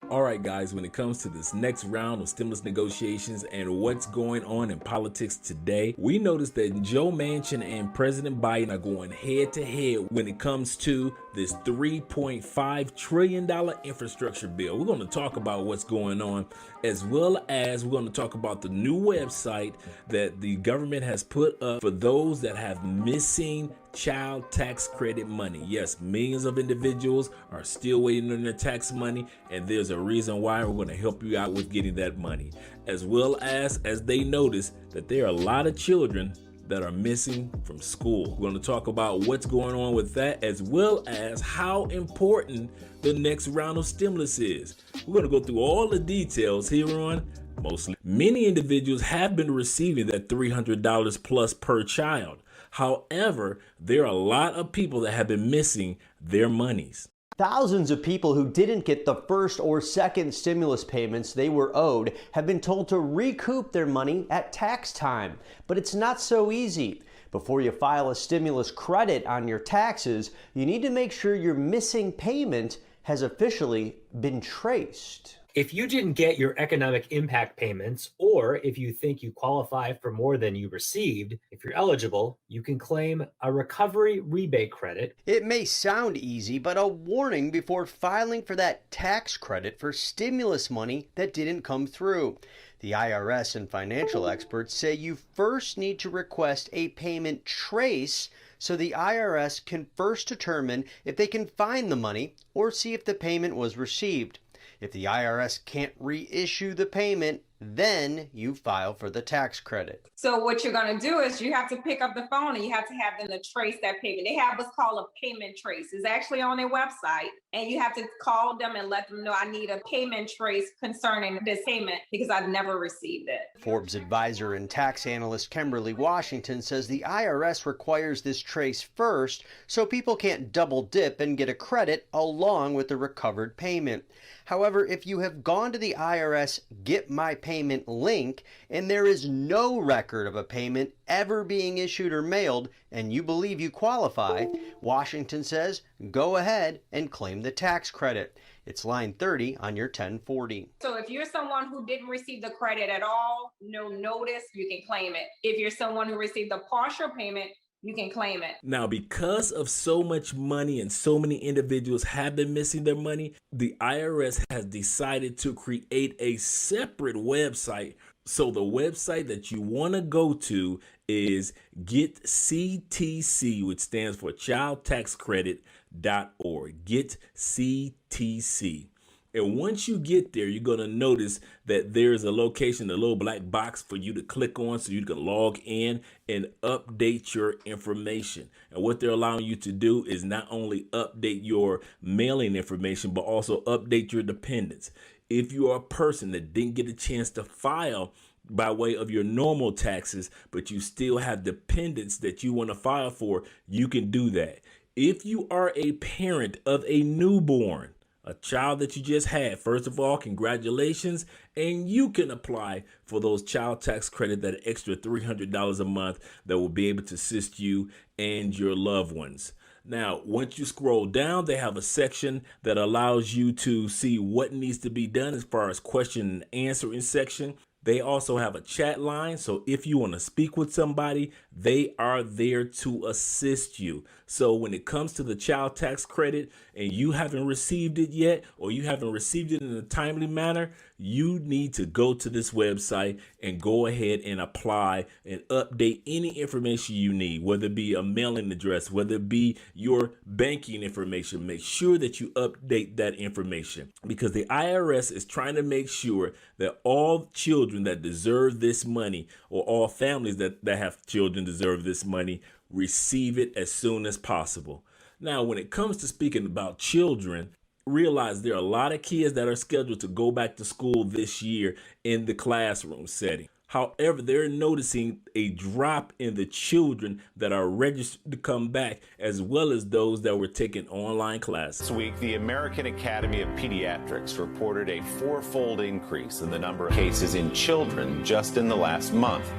All right, guys, when it comes to this next round of stimulus negotiations and what's going on in politics today, we noticed that Joe Manchin and President Biden are going head to head when it comes to this $3.5 trillion infrastructure bill. We're going to talk about what's going on, as well as we're going to talk about the new website that the government has put up for those that have missing child tax credit money. Yes, millions of individuals are still waiting on their tax money, and there's a reason why. We're going to help you out with getting that money, as well as they notice that there are a lot of children that are missing from school. We're going to talk about what's going on with that, as well as how important the next round of stimulus is. We're going to go through all the details here on Mostly. Many individuals have been receiving that $300 plus per child. However, there are a lot of people that have been missing their monies. Thousands of people who didn't get the first or second stimulus payments they were owed have been told to recoup their money at tax time. But it's not so easy. Before you file a stimulus credit on your taxes, you need to make sure your missing payment has officially been traced. If you didn't get your economic impact payments, or if you think you qualify for more than you received, if you're eligible, you can claim a recovery rebate credit. It may sound easy, but a warning before filing for that tax credit for stimulus money that didn't come through. The IRS and financial experts say you first need to request a payment trace so the IRS can first determine if they can find the money or see if the payment was received. If the IRS can't reissue the payment, then you file for the tax credit. So what you're going to do is you have to pick up the phone and you have to have them to trace that payment. They have what's called a payment trace. It's actually on their website, and you have to call them and let them know, I need a payment trace concerning this payment because I've never received it. Forbes advisor and tax analyst Kimberly Washington says the IRS requires this trace first so people can't double dip and get a credit along with the recovered payment. However, if you have gone to the IRS Get My Payment link and there is no record of a payment ever being issued or mailed and you believe you qualify, Washington says go ahead and claim the tax credit. It's line 30 on your 1040. So if you're someone who didn't receive the credit at all, no notice, you can claim it. If you're someone who received a partial payment, you can claim it. Now, because of so much money and so many individuals have been missing their money, the IRS has decided to create a separate website. So the website that you want to go to is GetCTC, which stands for childtaxcredit.org. GetCTC. And once you get there, you're going to notice that there's a location, a little black box for you to click on so you can log in and update your information. And what they're allowing you to do is not only update your mailing information, but also update your dependents. If you are a person that didn't get a chance to file by way of your normal taxes, but you still have dependents that you want to file for, you can do that. If you are a parent of a newborn, a child that you just had, first of all, congratulations, and you can apply for those child tax credit, that extra $300 a month that will be able to assist you and your loved ones. Now, once you scroll down, they have a section that allows you to see what needs to be done as far as question and answering section. They also have a chat line, so if you want to speak with somebody, they are there to assist you. So when it comes to the child tax credit and you haven't received it yet, or you haven't received it in a timely manner, you need to go to this website and go ahead and apply and update any information you need, whether it be a mailing address, whether it be your banking information. Make sure that you update that information, because the IRS is trying to make sure that all children that deserve this money, or all families that have children deserve this money, receive it as soon as possible. Now, when it comes to speaking about children, realize there are a lot of kids that are scheduled to go back to school this year in the classroom setting. However, they're noticing a drop in the children that are registered to come back, as well as those that were taking online classes. This week, the American Academy of Pediatrics reported a four-fold increase in the number of cases in children just in the last month.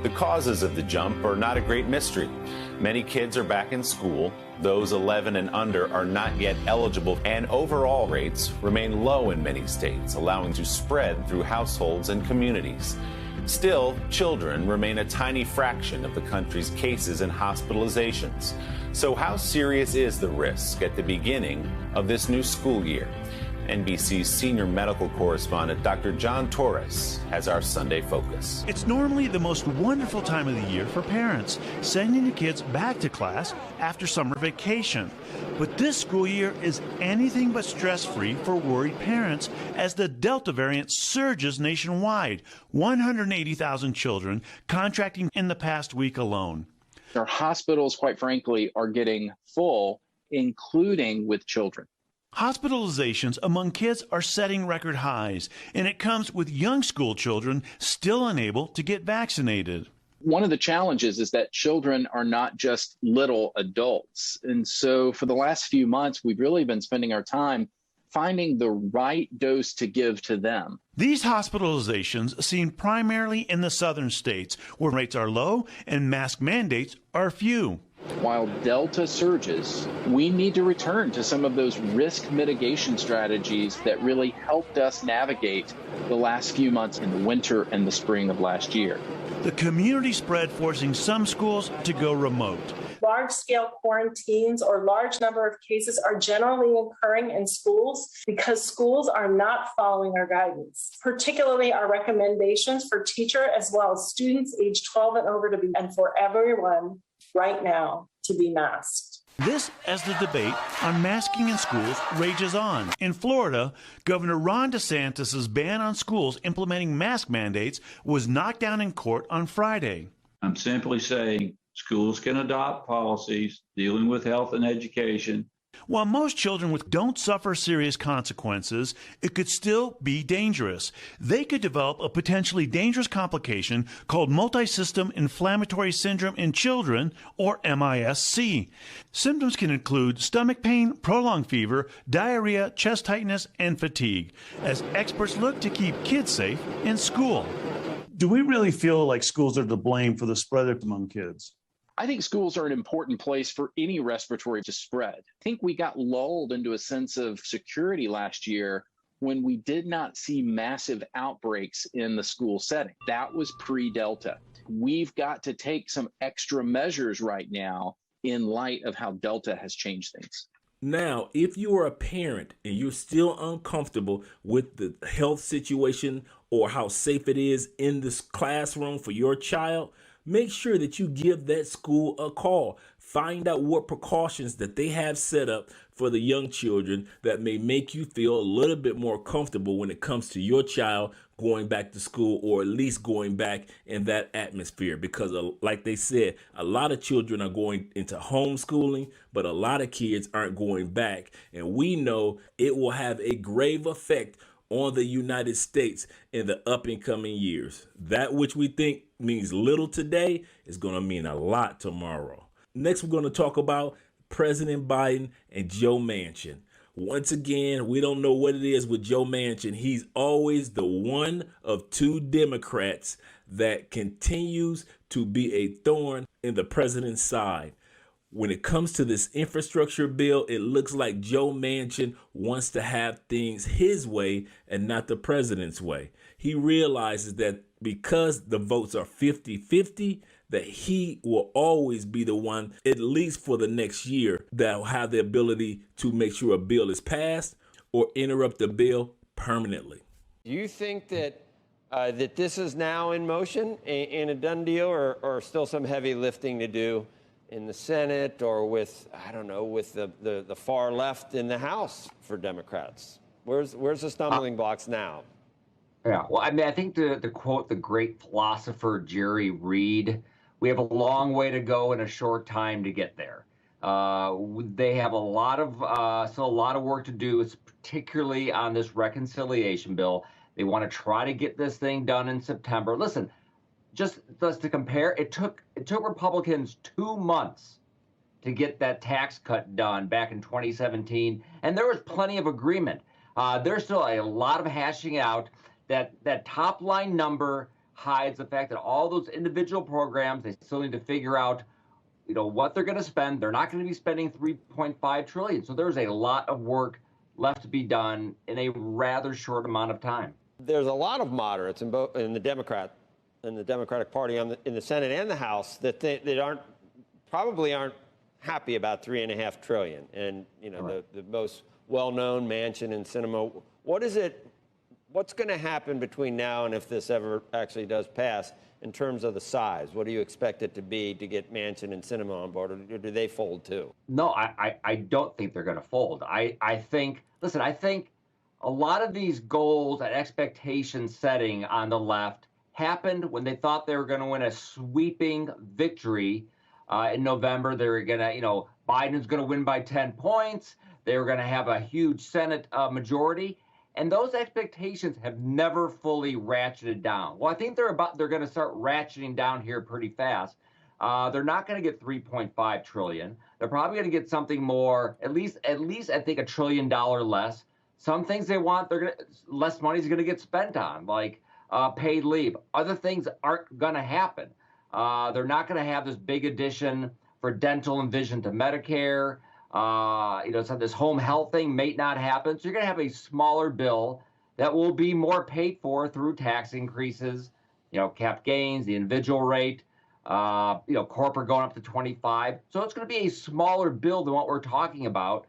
The causes of the jump are not a great mystery. Many kids are back in school. Those 11 and under are not yet eligible, and overall rates remain low in many states, allowing to spread through households and communities. Still, children remain a tiny fraction of the country's cases and hospitalizations. So how serious is the risk at the beginning of this new school year? NBC's senior medical correspondent, Dr. John Torres, has our Sunday focus. It's normally the most wonderful time of the year for parents, sending the kids back to class after summer vacation. But this school year is anything but stress-free for worried parents as the Delta variant surges nationwide. 180,000 children contracting in the past week alone. Our hospitals, quite frankly, are getting full, including with children. Hospitalizations among kids are setting record highs, and it comes with young school children still unable to get vaccinated. One of the challenges is that children are not just little adults. And so for the last few months, we've really been spending our time finding the right dose to give to them. These hospitalizations seen primarily in the southern states, where rates are low and mask mandates are few. While Delta surges, we need to return to some of those risk mitigation strategies that really helped us navigate the last few months in the winter and the spring of last year. The community spread forcing some schools to go remote. Large-scale quarantines or large number of cases are generally occurring in schools because schools are not following our guidance, particularly our recommendations for teacher as well as students age 12 and over to be, and for everyone right now to be masked. This as the debate on masking in schools rages on. In Florida, Governor Ron DeSantis' ban on schools implementing mask mandates was knocked down in court on Friday. I'm simply saying schools can adopt policies dealing with health and education. While most children don't suffer serious consequences, it could still be dangerous. They could develop a potentially dangerous complication called multisystem inflammatory syndrome in children, or MIS-C. Symptoms can include stomach pain, prolonged fever, diarrhea, chest tightness, and fatigue, as experts look to keep kids safe in school. Do we really feel like schools are to blame for the spread among kids? I think schools are an important place for any respiratory to spread. I think we got lulled into a sense of security last year when we did not see massive outbreaks in the school setting. That was pre-Delta. We've got to take some extra measures right now in light of how Delta has changed things. Now, if you are a parent and you're still uncomfortable with the health situation or how safe it is in this classroom for your child, make sure that you give that school a call. Find out what precautions that they have set up for the young children that may make you feel a little bit more comfortable when it comes to your child going back to school, or at least going back in that atmosphere. Because like they said, a lot of children are going into homeschooling, but a lot of kids aren't going back. And we know it will have a grave effect on the United States in the up and coming years. That which we think means little today is going to mean a lot tomorrow. Next, we're going to talk about President Biden and Joe Manchin. Once again, we don't know what it is with Joe Manchin. He's always the one of two Democrats that continues to be a thorn in the president's side. When it comes to this infrastructure bill, it looks like Joe Manchin wants to have things his way and not the president's way. He realizes that because the votes are 50-50, that he will always be the one, at least for the next year, that will have the ability to make sure a bill is passed or interrupt the bill permanently. Do you think that that this is now in motion and a done deal, or still some heavy lifting to do in the Senate, or with, I don't know, with the far left in the House for Democrats? Where's the stumbling blocks now? Yeah, well, I mean, I think to quote the great philosopher Jerry Reed, we have a long way to go in a short time to get there. They have a lot of work to do, particularly on this reconciliation bill. They want to try to get this thing done in September. Listen, just to compare, it took Republicans 2 months to get that tax cut done back in 2017, and there was plenty of agreement. There's still a lot of hashing out. That top line number hides the fact that all those individual programs, they still need to figure out, what they're going to spend. They're not going to be spending $3.5 trillion. So there's a lot of work left to be done in a rather short amount of time. There's a lot of moderates in the Democratic Party in the Senate and the House that probably aren't happy about $3.5 trillion. And right. the most well-known Manchin and Sinema. What's going to happen between now and if this ever actually does pass in terms of the size? What do you expect it to be to get Manchin and Sinema on board, or do they fold too? No, I don't think they're going to fold. I think a lot of these goals and expectation setting on the left happened when they thought they were going to win a sweeping victory in November. They were going to, Biden's going to win by 10 points. They were going to have a huge Senate majority. And those expectations have never fully ratcheted down. Well, I think they're going to start ratcheting down here pretty fast. They're not going to get $3.5 trillion. They're probably going to get something more, at least I think $1 trillion less. Some things they want, less money is going to get spent on, like paid leave. Other things aren't going to happen. They're not going to have this big addition for dental and vision to Medicare. So this home health thing may not happen. So you're going to have a smaller bill that will be more paid for through tax increases, cap gains, the individual rate, corporate going up to 25. So it's going to be a smaller bill than what we're talking about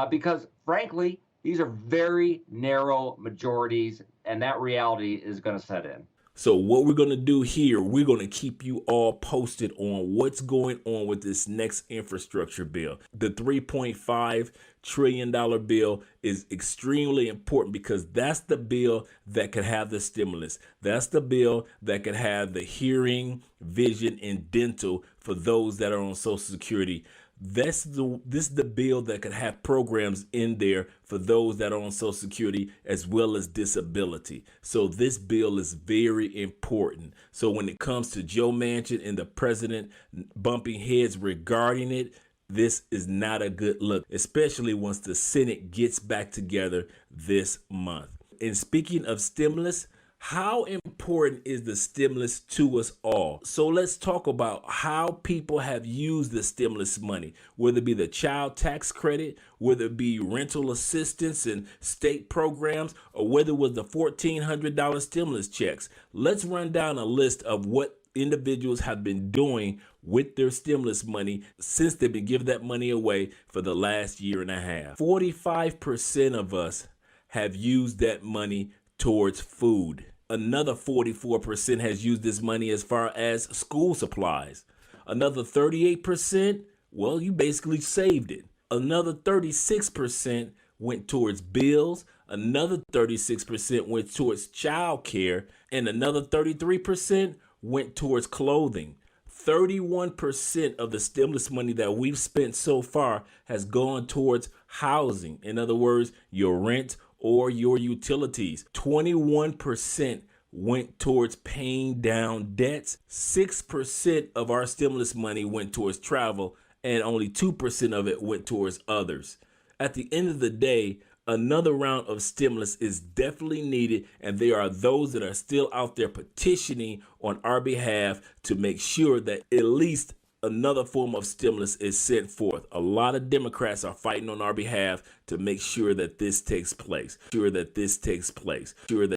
because, frankly, these are very narrow majorities, and that reality is going to set in. So what we're going to do here, we're going to keep you all posted on what's going on with this next infrastructure bill. The $3.5 trillion bill is extremely important because that's the bill that could have the stimulus. That's the bill that could have the hearing, vision, and dental for those that are on Social Security. This is the bill that could have programs in there for those that are on Social Security as well as disability. So this bill is very important. So when it comes to Joe Manchin and the president bumping heads regarding it, this is not a good look, especially once the Senate gets back together this month. And speaking of stimulus, how important is the stimulus to us all? So let's talk about how people have used the stimulus money, whether it be the child tax credit, whether it be rental assistance and state programs, or whether it was the $1,400 stimulus checks. Let's run down a list of what individuals have been doing with their stimulus money since they've been giving that money away for the last year and a half. 45% of us have used that money towards food. Another 44% has used this money as far as school supplies. Another 38%, well, you basically saved it. Another 36% went towards bills. Another 36% went towards child care. And another 33% went towards clothing. 31% of the stimulus money that we've spent so far has gone towards housing. In other words, your rent or your utilities. 21% went towards paying down debts. 6% of our stimulus money went towards travel, and only 2% of it went towards others. At the end of the day, another round of stimulus is definitely needed, and there are those that are still out there petitioning on our behalf to make sure that at least another form of stimulus is sent forth. A lot of Democrats are fighting on our behalf to make sure that this takes place.